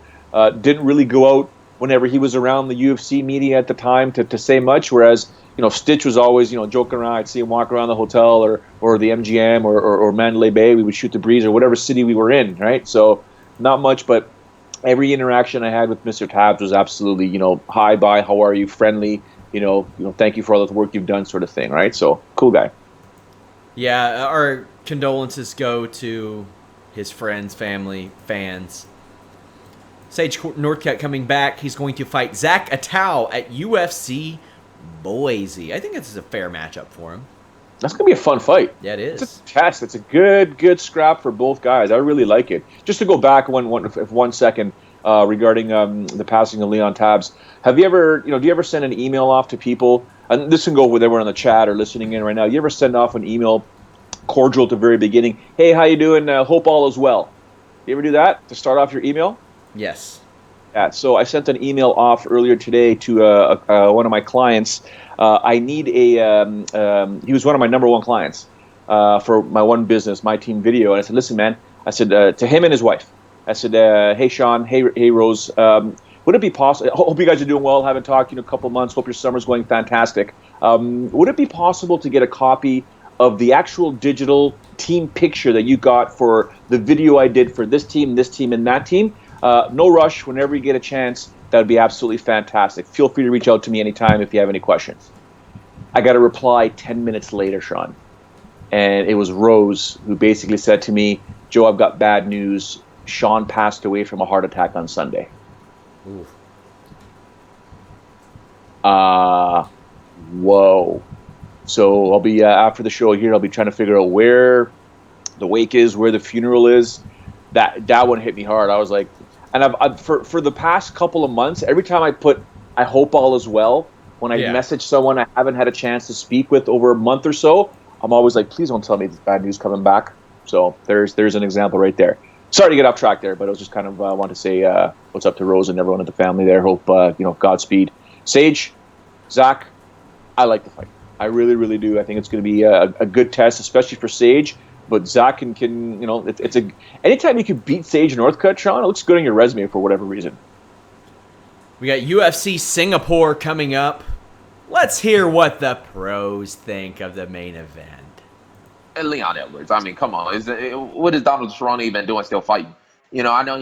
didn't really go out whenever he was around the UFC media at the time to say much, whereas, Stitch was always, joking around. I'd see him walk around the hotel or the MGM or Mandalay Bay. We would shoot the breeze or whatever city we were in, right? So not much, but every interaction I had with Mr. Tabbs was absolutely, hi, bye, how are you, friendly, thank you for all the work you've done, sort of thing, right? So cool guy. Yeah, our condolences go to his friends, family, fans. Sage Northcutt coming back. He's going to fight Zach Atau at UFC Boise. I think this is a fair matchup for him. That's going to be a fun fight. Yeah, it is. It's a test. It's a good scrap for both guys. I really like it. Just to go back one second regarding the passing of Leon Tabbs. Have you ever, do you ever send an email off to people? And this can go with everyone on the chat or listening in right now. You ever send off an email cordial at the very beginning? Hey, how you doing? Hope all is well. You ever do that to start off your email? Yes. Yeah, so I sent an email off earlier today to one of my clients. I need he was one of my number 1 clients for my one business, My Team Video. And I said, listen, man, I said to him and his wife, I said, hey, Sean, hey, Rose, would it be possible, hope you guys are doing well, haven't talked in a couple months, hope your summer's going fantastic. Would it be possible to get a copy of the actual digital team picture that you got for the video I did for this team, and that team? No rush. Whenever you get a chance, that would be absolutely fantastic. Feel free to reach out to me anytime if you have any questions. I got a reply 10 minutes later, Sean. And it was Rose who basically said to me, Joe, I've got bad news. Sean passed away from a heart attack on Sunday. Ooh. Whoa. So I'll be, after the show here, I'll be trying to figure out where the wake is, where the funeral is. That one hit me hard. I was like, and I've for the past couple of months, every time I put I hope all is well, when I message someone I haven't had a chance to speak with over a month or so, I'm always like, please don't tell me this bad news coming back. So there's an example right there. Sorry to get off track there, but I was just kind of want to say what's up to Rose and everyone at the family there. Hope Godspeed. Sage, Zach, I like the fight. I really, really do. I think it's going to be a good test, especially for Sage. But Zach can it's a anytime you can beat Sage Northcutt, Sean, it looks good on your resume for whatever reason. We got UFC Singapore coming up. Let's hear what the pros think of the main event. And Leon Edwards, I mean, come on. What is Donald Cerrone even doing still fighting? I know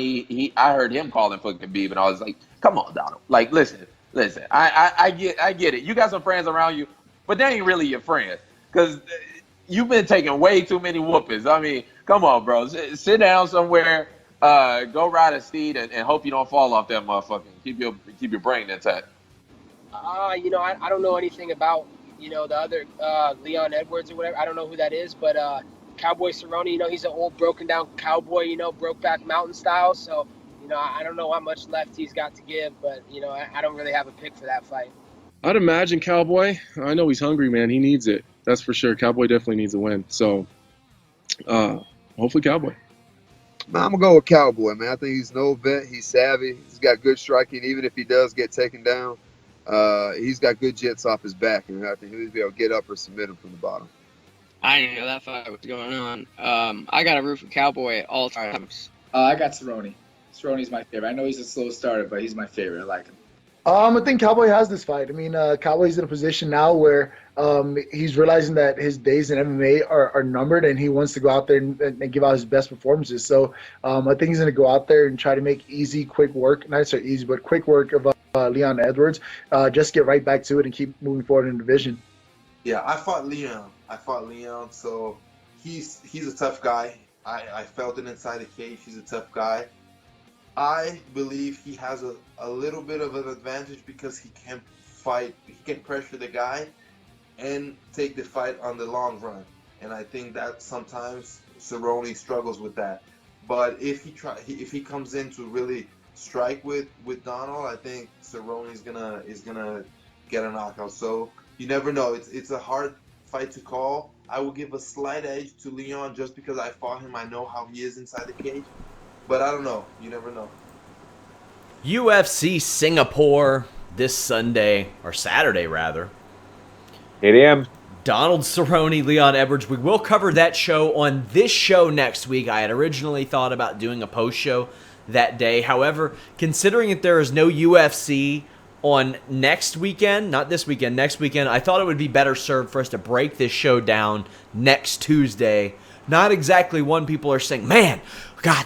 I heard him calling for Khabib, and I was like, come on, Donald. Like, listen. I get it. You got some friends around you, but they ain't really your friends. Because you've been taking way too many whoopings. I mean, come on, bro. Sit down somewhere, go ride a steed, and hope you don't fall off that motherfucker. Keep your brain intact. I don't know anything about, the other Leon Edwards or whatever. I don't know who that is, but Cowboy Cerrone, he's an old broken down cowboy, Brokeback Mountain style. So, I don't know how much left he's got to give, but, I don't really have a pick for that fight. I'd imagine Cowboy. I know he's hungry, man. He needs it. That's for sure. Cowboy definitely needs a win. So, hopefully Cowboy. I'm going to go with Cowboy, man. I think he's an old vet. He's savvy. He's got good striking. Even if he does get taken down, he's got good jets off his back. And I think he'll be able to get up or submit him from the bottom. I didn't know that fight was going on. I got to root for Cowboy at all times. I got Cerrone. Cerrone's my favorite. I know he's a slow starter, but he's my favorite. I like him. I think Cowboy has this fight. I mean, Cowboy's in a position now where he's realizing that his days in MMA are numbered, and he wants to go out there and give out his best performances. So I think he's going to go out there and try to make easy, quick work. Not necessarily easy, but quick work of Leon Edwards. Just get right back to it and keep moving forward in the division. Yeah, I fought Leon, so he's a tough guy. I felt it inside the cage. He's a tough guy. I believe he has a little bit of an advantage because he can fight, he can pressure the guy and take the fight on the long run. And I think that sometimes Cerrone struggles with that. But if he comes in to really strike with Donald, I think Cerrone is gonna get a knockout. So you never know. It's a hard fight to call. I will give a slight edge to Leon just because I fought him. I know how he is inside the cage. But I don't know. You never know. UFC Singapore this Sunday, or Saturday rather. 8 a.m. Donald Cerrone, Leon Edwards. We will cover that show on this show next week. I had originally thought about doing a post show that day. However, considering that there is no UFC on next weekend, not this weekend, next weekend, I thought it would be better served for us to break this show down next Tuesday. Not exactly one people are saying, man, God,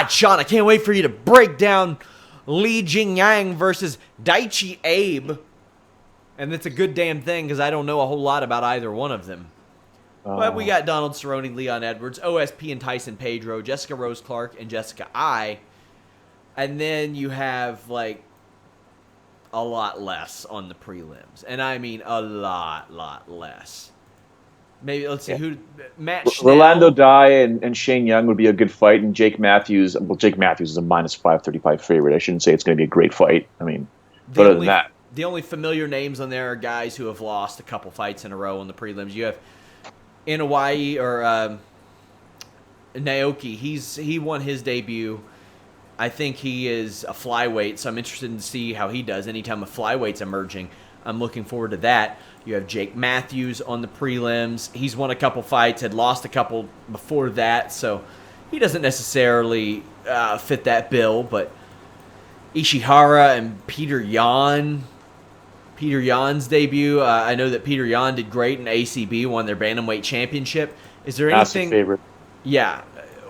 Sean, I can't wait for you to break down Li Jingyang versus Daichi Abe. And that's a good damn thing because I don't know a whole lot about either one of them. But we got Donald Cerrone, Leon Edwards, OSP and Tyson Pedro, Jessica Rose Clark, and Jessica I. And then you have, like, a lot less on the prelims. And I mean a lot less. Maybe, let's see, who... Matt Schnell. Rolando Dye and Shane Young would be a good fight, and Jake Matthews... Well, Jake Matthews is a minus 535 favorite. I shouldn't say it's going to be a great fight. I mean, other than that... The only familiar names on there are guys who have lost a couple fights in a row on the prelims. You have Inouye or Naoki. He won his debut. I think he is a flyweight, so I'm interested to see how he does. Anytime a flyweight's emerging, I'm looking forward to that. You have Jake Matthews on the prelims. He's won a couple fights, had lost a couple before that, so he doesn't necessarily fit that bill. But Ishihara and Peter Yan. Peter Yan's debut. I know that Peter Yan did great in ACB, won their bantamweight championship. Is there anything? Massive favorite. Yeah.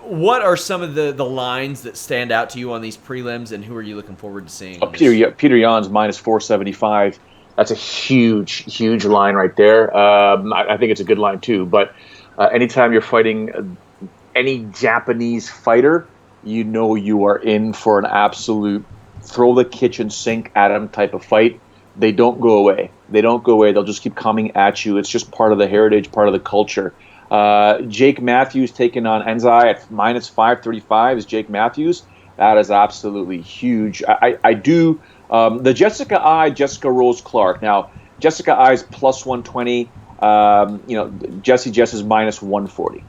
What are some of the lines that stand out to you on these prelims, and who are you looking forward to seeing? Peter Yan's minus 475. That's a huge line right there. I think it's a good line too. But anytime you're fighting any Japanese fighter, you know you are in for an absolute throw the kitchen sink at him type of fight. They don't go away. They'll just keep coming at you. It's just part of the heritage, part of the culture. Jake Matthews taking on Enzai at minus 535 is Jake Matthews. That is absolutely huge. I do the Jessica Rose Clark. Now, Jessica I's plus 120. Jess is minus 140.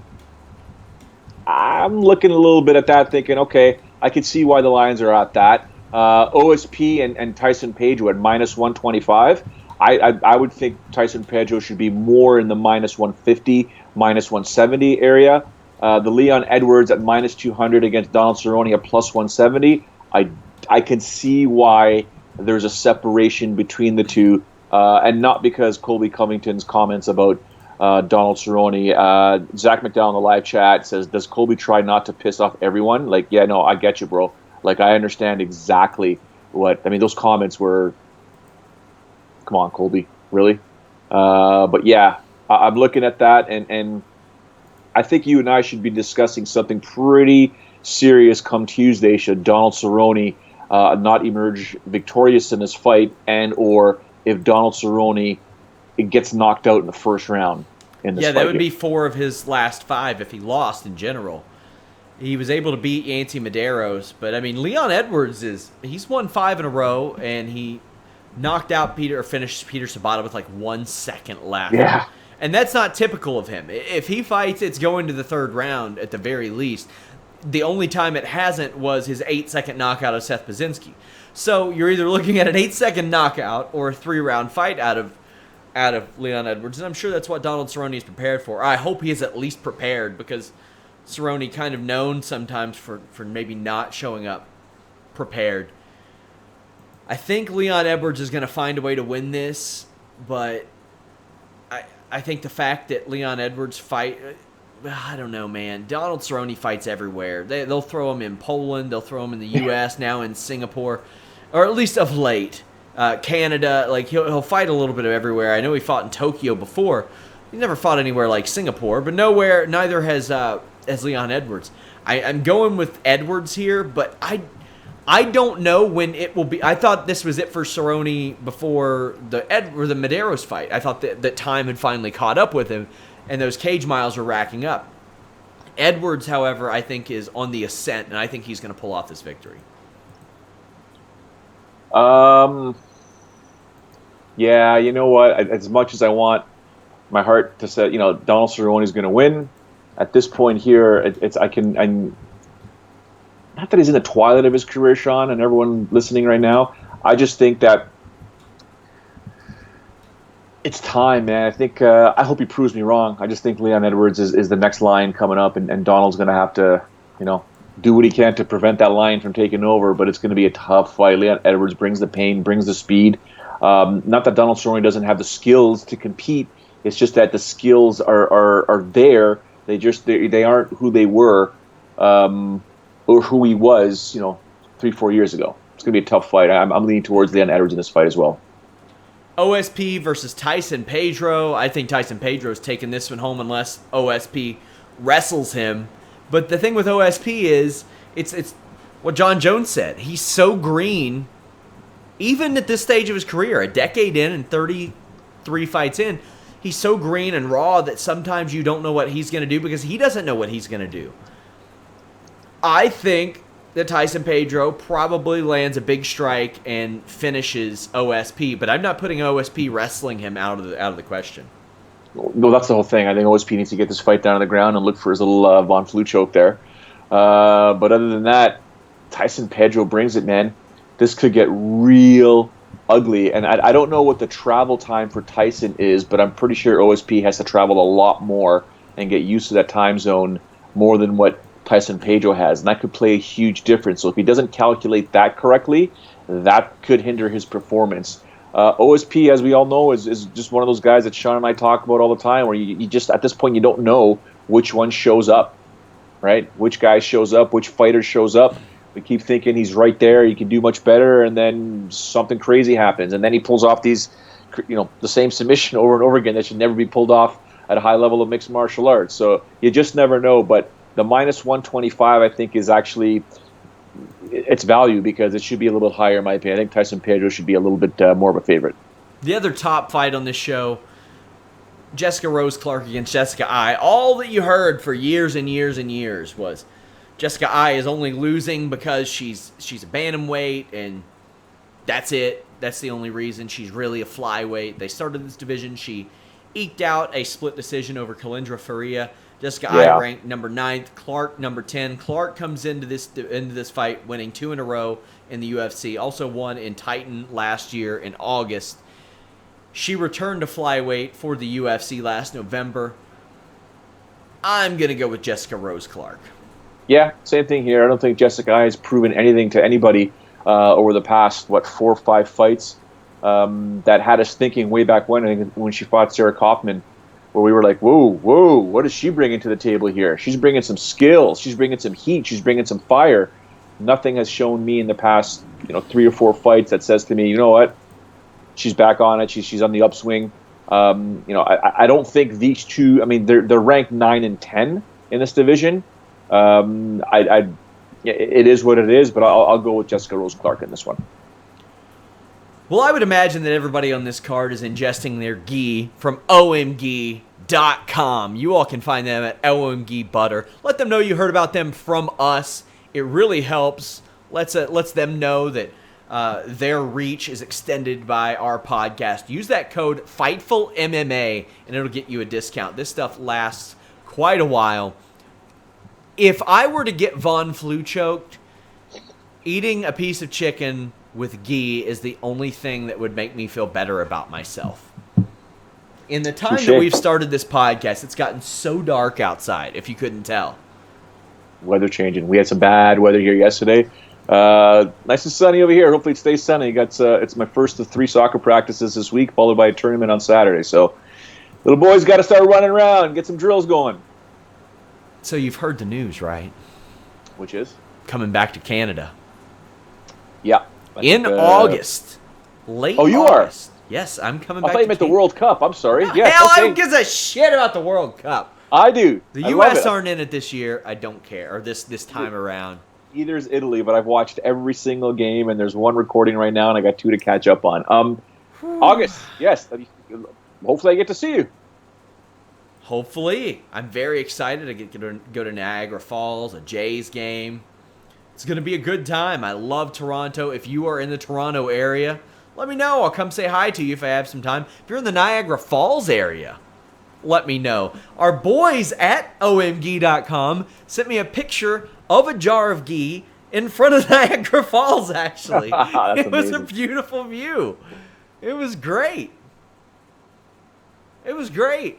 I'm looking a little bit at that, thinking, okay, I can see why the lines are at that. OSP and Tyson Pedro at minus 125. I would think Tyson Pedro should be more in the minus 150, minus 170 area. The Leon Edwards at minus 200 against Donald Cerrone at plus 170. I can see why there's a separation between the two, and not because Colby Covington's comments about Donald Cerrone. Zach McDowell in the live chat says, does Colby try not to piss off everyone? Like, yeah, no, I get you, bro. Like, I understand exactly those comments were, come on, Colby, really? But yeah, I'm looking at that, and I think you and I should be discussing something pretty serious come Tuesday should Donald Cerrone not emerge victorious in this fight, and or if Donald Cerrone gets knocked out in the first round in this fight. Yeah, that would be 4 of his last 5 if he lost in general. He was able to beat Yancy Medeiros, but I mean, Leon Edwards he's won 5 in a row, and he knocked out finished Peter Sabata with like 1 second left. Yeah. And that's not typical of him. If he fights, it's going to the 3rd round at the very least. The only time it hasn't was his 8-second knockout of Seth Pazinski. So you're either looking at an 8-second knockout or a 3-round fight out of Leon Edwards, and I'm sure that's what Donald Cerrone is prepared for. I hope he is at least prepared, because Cerrone kind of known sometimes for maybe not showing up prepared. I think Leon Edwards is going to find a way to win this, but I think the fact that Leon Edwards I don't know, man. Donald Cerrone fights everywhere. They'll throw him in Poland. They'll throw him in the U.S., now in Singapore, or at least of late. Canada, like he'll fight a little bit of everywhere. I know he fought in Tokyo before. He never fought anywhere like Singapore, but neither has Leon Edwards. I'm going with Edwards here, but I don't know when it will be. I thought this was it for Cerrone before the Medeiros fight. I thought that time had finally caught up with him, and those cage miles were racking up. Edwards, however, I think is on the ascent, and I think he's going to pull off this victory. Yeah, you know what? As much as I want my heart to say, Donald Cerrone is going to win, at this point here, I'm not that he's in the twilight of his career, Sean, and everyone listening right now. I just think that it's time, man. I think I hope he proves me wrong. I just think Leon Edwards is the next lion coming up, and Donald's going to have to, do what he can to prevent that lion from taking over. But it's going to be a tough fight. Leon Edwards brings the pain, brings the speed. Not that Donald Cerrone doesn't have the skills to compete. It's just that the skills are there. They aren't who they were, or who he was, 3-4 years ago. It's going to be a tough fight. I'm leaning towards Leon Edwards in this fight as well. OSP versus Tyson Pedro. I think Tyson Pedro's taking this one home unless OSP wrestles him. But the thing with OSP is, it's what John Jones said. He's so green, even at this stage of his career, a decade in and 33 fights in, he's so green and raw that sometimes you don't know what he's going to do because he doesn't know what he's going to do. I think that Tyson Pedro probably lands a big strike and finishes OSP, but I'm not putting OSP wrestling him out of the question. No, that's the whole thing. I think OSP needs to get this fight down on the ground and look for his little Von Flue choke there. But other than that, Tyson Pedro brings it, man. This could get real ugly. And I don't know what the travel time for Tyson is, but I'm pretty sure OSP has to travel a lot more and get used to that time zone more than what Tyson Pedro has. And that could play a huge difference. So if he doesn't calculate that correctly, that could hinder his performance. OSP, as we all know, is just one of those guys that Sean and I talk about all the time, where you just, at this point, you don't know which one shows up, right? Which guy shows up, which fighter shows up. We keep thinking he's right there, he can do much better, and then something crazy happens. And then he pulls off these, the same submission over and over again that should never be pulled off at a high level of mixed martial arts. So you just never know. But the minus 125, I think, is actually its value because it should be a little bit higher in my opinion. I think Tyson Pedro should be a little bit more of a favorite. The other top fight on this show, Jessica Rose Clark against Jessica Eye. All that you heard for years and years and years was Jessica Eye is only losing because she's a bantamweight, and that's it. That's the only reason. She's really a flyweight. They started this division. She eked out a split decision over Kalindra Faria. Jessica Eye ranked number 9th, Clark number 10. Clark comes into this fight winning 2 in a row in the UFC. Also won in Titan last year in August. She returned to flyweight for the UFC last November. I'm going to go with Jessica Rose Clark. Yeah, same thing here. I don't think Jessica Eye has proven anything to anybody over the past, 4 or 5 fights that had us thinking way back when she fought Sarah Kaufman, where we were like, whoa, what is she bringing to the table here? She's bringing some skills. She's bringing some heat. She's bringing some fire. Nothing has shown me in the past, 3 or 4 fights that says to me, you know what? She's back on it. She's on the upswing. I don't think these two. I mean, they're ranked 9 and 10 in this division. It is what it is, but I'll go with Jessica Rose Clark in this one. Well, I would imagine that everybody on this card is ingesting their ghee from omg.com. You all can find them at OMG Butter. Let them know you heard about them from us. It really helps. Lets them know that their reach is extended by our podcast. Use that code FIGHTFULMMA, and it'll get you a discount. This stuff lasts quite a while. If I were to get Von Flue choked, eating a piece of chicken with ghee is the only thing that would make me feel better about myself. In the time that we've started this podcast, it's gotten so dark outside, if you couldn't tell. Weather changing. We had some bad weather here yesterday. Nice and sunny over here. Hopefully it stays sunny. It's my first of 3 soccer practices this week, followed by a tournament on Saturday. So little boys got to start running around, get some drills going. So you've heard the news, right? Which is? Coming back to Canada. Yeah. In August. Late Oh, you August. Yes, I'm coming back. I thought you meant the World Cup. I'm sorry. No, Yes, hell, okay. I don't give a shit about the World Cup. I do. The I U.S. love it. aren't in it this year. I don't care. Or this time around. Either is Italy, but I've watched every single game, and there's one recording right now, and I got 2 to catch up on. August, yes. Hopefully I get to see you. Hopefully. I'm very excited to go to Niagara Falls, a Jays game. It's going to be a good time. I love Toronto. If you are in the Toronto area, let me know. I'll come say hi to you if I have some time. If you're in the Niagara Falls area, let me know. Our boys at omg.com sent me a picture of a jar of ghee in front of Niagara Falls, actually. It was a beautiful view. It was great. It was great.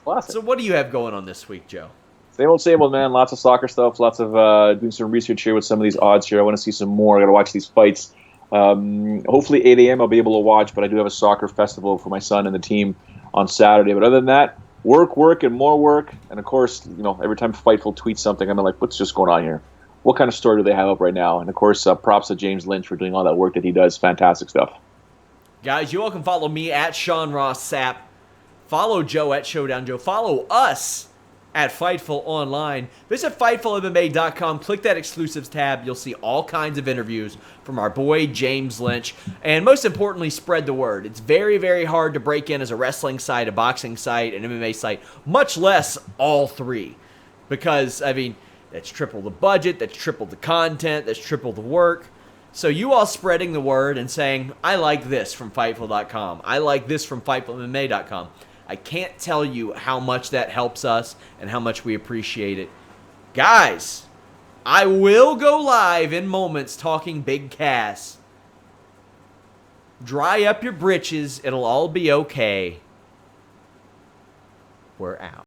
Classic. So what do you have going on this week, Joe? Same old, man. Lots of soccer stuff. Lots of doing some research here with some of these odds here. I want to see some more. I got to watch these fights. Hopefully 8 a.m. I'll be able to watch, but I do have a soccer festival for my son and the team on Saturday. But other than that, work, and more work. And, of course, every time Fightful tweets something, I'm like, what's just going on here? What kind of story do they have up right now? And, of course, props to James Lynch for doing all that work that he does. Fantastic stuff. Guys, you all can follow me at Sean Ross Sapp. Follow Joe at Showdown Joe. Follow us at Fightful Online. Visit FightfulMMA.com. Click that exclusives tab. You'll see all kinds of interviews from our boy James Lynch. And most importantly, spread the word. It's very, very hard to break in as a wrestling site, a boxing site, an MMA site, much less all 3. Because, that's triple the budget, that's triple the content, that's triple the work. So you all spreading the word and saying, I like this from Fightful.com. I like this from FightfulMMA.com. I can't tell you how much that helps us and how much we appreciate it. Guys, I will go live in moments talking Big Cass. Dry up your britches. It'll all be okay. We're out.